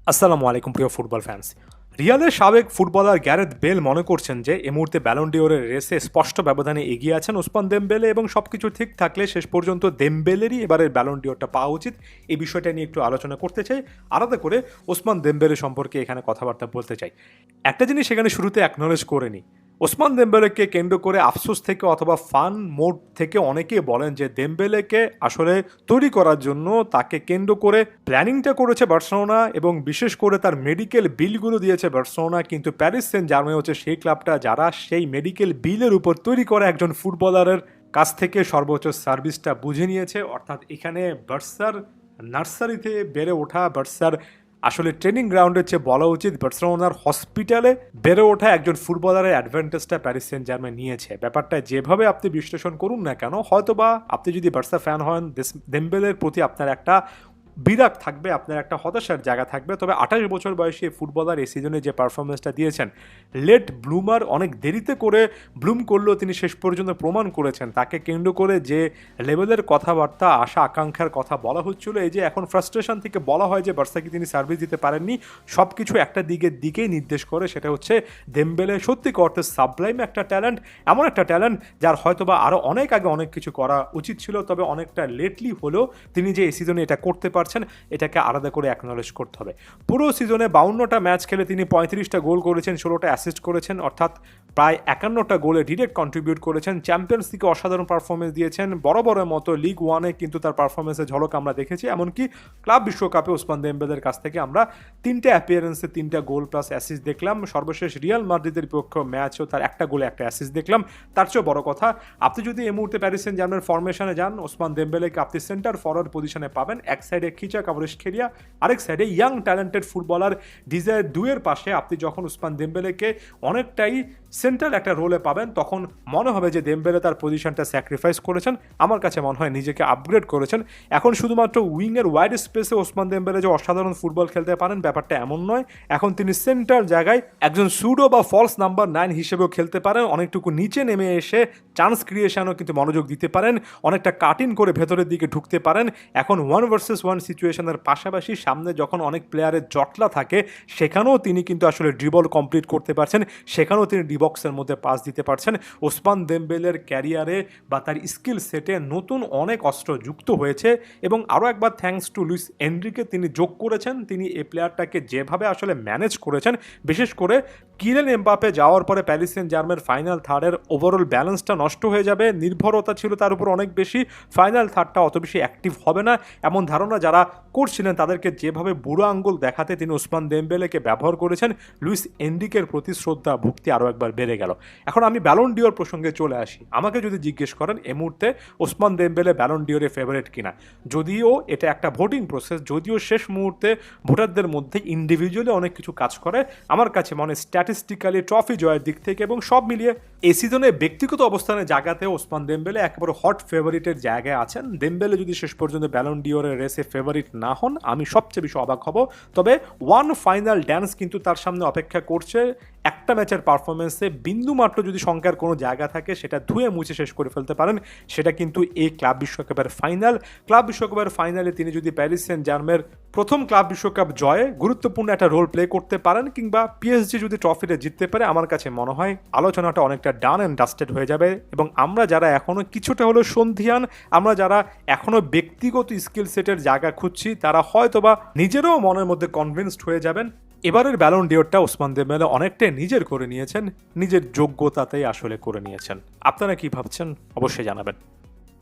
আসসালামু আলাইকুম প্রিয় ফুটবল ফ্যান্স। রিয়ালের সাবেক ফুটবলার গ্যারেথ বেল মনে করছেন যে এই মুহূর্তে ব্যালন ডিওরের রেসে স্পষ্ট ব্যবধানে এগিয়ে আছেন ওসমান দেমবেলে এবং সবকিছু ঠিক থাকলে শেষ পর্যন্ত দেমবেলেরই এবারের ব্যালন ডিওরটা পাওয়া উচিত। এই বিষয়টা নিয়ে একটু আলোচনা করতে চাই, আলাদা করে ওসমান দেমবেলে সম্পর্কে এখানে কথাবার্তা বলতে চাই। একটা জিনিস সেখানে শুরুতে অ্যাকনলেজ করে নিই, ওসমান দেমবেলেকে কেন্দ্র করে আফসোস থেকে অথবা ফান মোড থেকে অনেকেই বলেন যে দেমবেলেকে আসলে তৈরি করার জন্য তাকে কেন্দ্র করে প্ল্যানিংটা করেছে বার্সেলোনা এবং বিশেষ করে তার মেডিকেল বিলগুলো দিয়েছে বার্সেলোনা, কিন্তু প্যারিস সেন্ট জার্মেই হচ্ছে সেই ক্লাবটা যারা সেই মেডিকেল বিলের উপর তৈরি করা একজন ফুটবলারের কাছ থেকে সর্বোচ্চ সার্ভিসটা বুঝে নিয়েছে। অর্থাৎ এখানে বার্সার নার্সারিতে বেড়ে ওঠা, বার্সার আসলে ট্রেনিং গ্রাউন্ডের চেয়ে বলা উচিত বার্সেলোনার হসপিটালে বেড়ে ওঠা একজন ফুটবলারের অ্যাডভান্টেজটা প্যারিস সেন্ট জার্মেই নিয়েছে। ব্যাপারটা যেভাবে আপনি বিশ্লেষণ করুন না কেন, হয়তোবা আপনি যদি বার্সা ফ্যান হন, দেমবেলের প্রতি আপনার একটা বিরাগ থাকবে, আপনার একটা হতাশার জায়গা থাকবে, তবে 28 বছর বয়সী ফুটবলার এই সিজনে যে পারফরমেন্সটা দিয়েছেন, লেট ব্লুমার অনেক দেরিতে করে ব্লুম করলেও তিনি শেষ পর্যন্ত প্রমাণ করেছেন। তাকে কেন্দ্র করে যে লেভেলের কথাবার্তা, আশা আকাঙ্ক্ষার কথা বলা হচ্ছিল, এই যে এখন ফ্রাস্ট্রেশন থেকে বলা হয় যে বার্সাকে তিনি সার্ভিস দিতে পারেননি, সব কিছু একটা দিকেই নির্দেশ করে, সেটা হচ্ছে দেমবেলে সত্যিকার অর্থে সাবলাইম একটা ট্যালেন্ট, এমন একটা ট্যালেন্ট যার হয়তোবা আরও অনেক আগে অনেক কিছু করা উচিত ছিল, তবে অনেকটা লেটলি হলেও তিনি যে এই সিজনে এটা করতে পারছেন এটাকে আলাদা করে অ্যাকনলেজ করতে হবে। পুরো সিজনে 52টা ম্যাচ খেলে তিনি 35টা গোল করেছেন, 16টা অ্যাসিস্ট করেছেন, অর্থাৎ প্রায় 51টা গোলে ডিরেক্ট কন্ট্রিবিউট করেছেন। চ্যাম্পিয়ন্স লিগে অসাধারণ পারফরমেন্স দিয়েছেন, বরাবরের মতো লিগ ওয়ানে কিন্তু তার পারফরমেন্সের ঝলক আমরা দেখেছি। এমনকি ক্লাব বিশ্বকাপে ওসমান দেমবেলের কাছ থেকে আমরা 3টে অ্যাপিয়ারেন্সে 3টা গোল প্লাস অ্যাসিস্ট দেখলাম। সর্বশেষ রিয়াল মাদ্রিদের বিপক্ষে ম্যাচেও তার একটা গোলে একটা অ্যাসিস্ট দেখলাম। তার চেয়েও বড় কথা, আপনি যদি এই মুহূর্তে প্যারিস সেন্ট জার্মের ফরমেশনে যান, ওসমান দেমবেলেকে আপনি সেন্টার ফরওয়ার্ড পজিশনে পাবেন। এক সাইডে খিচা কাভারেজখেলিয়া, আরেক সাইডে ইয়াং ট্যালেন্টেড ফুটবলার ডিজায়ার দুয়ের পাশে আপনি যখন ওসমান দেমবেলেকে অনেকটাই সেন্ট্রাল একটা রোলে পাবেন, তখন মনে হবে যে দেমবেলে তার পজিশনটা স্যাক্রিফাইস করেছেন। আমার কাছে মনে হয় নিজেকে আপগ্রেড করেছেন। এখন শুধুমাত্র উইংয়ের ওয়াইড স্পেসে ওসমান দেমবেলে যে অসাধারণ ফুটবল খেলতে পারেন ব্যাপারটা এমন নয়, এখন তিনি সেন্টার জায়গায় একজন সুডো বা ফলস নাম্বার 9 হিসেবেও খেলতে পারেন। অনেকটুকু নিচে নেমে এসে চান্স ক্রিয়েশনও কিন্তু মনোযোগ দিতে পারেন, অনেকটা কাটিং করে ভেতরের দিকে ঢুকতে পারেন। এখন 1 ভার্সেস 1 সিচুয়েশনের পাশাপাশি সামনে যখন অনেক প্লেয়ারের জটলা থাকে সেখানেও তিনি কিন্তু আসলে ড্রিবল কমপ্লিট করতে পারছেন, সেখানেও তিনি ডিবক্সের মধ্যে পাস দিতে পারছেন। ওসমান দেমবেলের ক্যারিয়ারে বা তার স্কিল সেটে নতুন অনেক অস্ত্র যুক্ত হয়েছে এবং আরও একবার থ্যাঙ্কস টু লুইস এনরিকে তিনি যোগ করেছেন। তিনি এই প্লেয়ারটাকে যেভাবে আসলে ম্যানেজ করেছেন, বিশেষ করে কিলিয়ান এমবাপে যাওয়ার পরে প্যারিস সেন্ট জার্মের ফাইনাল থার্ডের ওভারঅল ব্যালেন্সটা নষ্ট হয়ে যাবে, নির্ভরতা ছিল তার উপর অনেক বেশি, ফাইনাল থার্ডটা অত বেশি অ্যাক্টিভ হবে না, এমন ধারণা যারা করছিলেন তাদেরকে যেভাবে বুড়ো আঙ্গুল দেখাতে তিনি ওসমান দেমবেলেকে ব্যবহার করেছেন, লুইস এনরিকের প্রতি শ্রদ্ধা ভক্তি আরও একবার বেড়ে গেল। এখন আমি ব্যালন ডিওর প্রসঙ্গে চলে আসি। আমাকে যদি জিজ্ঞেস করেন এই মুহূর্তে ওসমান দেমবেলে ব্যালন ডিওরে ফেভারিট কিনা, যদিও এটা একটা ভোটিং প্রসেস, যদিও শেষ মুহূর্তে ভোটারদের মধ্যে ইন্ডিভিজুয়ালি অনেক কিছু কাজ করে, আমার কাছে মনে স্ট্যাটিস্টিক্যালি ট্রফি জয়ের দিক থেকে এবং সব মিলিয়ে এই সিজনে ব্যক্তিগত অবস্থানে জায়গাতে ওসমান দেমবেলে একেবারে হট ফেভারিটের জায়গায় আছেন। দেমবেলে যদি শেষ পর্যন্ত ব্যালন ডিওরের রেসে ফেভারিট না হন আমি সবচেয়ে বেশি অবাক হব। তবে ওয়ান ফাইনাল ড্যান্স কিন্তু তার সামনে অপেক্ষা করছে। একটা ম্যাচের পারফরমেন্সে বিন্দুমাত্র যদি শঙ্কার কোনো জায়গা থাকে সেটা ধুয়ে মুছে শেষ করে ফেলতে পারেন, সেটা কিন্তু এই ক্লাব বিশ্বকাপের ফাইনাল। ক্লাব বিশ্বকাপের ফাইনালে তিনি যদি প্যারিস সেন্ট জার্মের প্রথম ক্লাব বিশ্বকাপ জয়ে গুরুত্বপূর্ণ একটা রোল প্লে করতে পারেন কিংবা পিএসজি যদি ট্রফিটা জিততে পারে, আমার কাছে মনে হয় আলোচনাটা অনেকটা ডান অ্যান্ড ডাস্টেড হয়ে যাবে এবং আমরা যারা এখনও কিছুটা হলো সন্ধিয়ান, আমরা যারা এখনও ব্যক্তিগত স্কিল সেটের জায়গা খুঁজছি, তারা হয়তোবা নিজেরও মনের মধ্যে কনভিন্সড হয়ে যাবেন এবারের ব্যালন ডিওরটা ওসমান দেমবেলে অনেকটাই নিজের করে নিয়েছেন, নিজের যোগ্যতাতেই আসলে করে নিয়েছেন। আপনারা কি ভাবছেন অবশ্যই জানাবেন।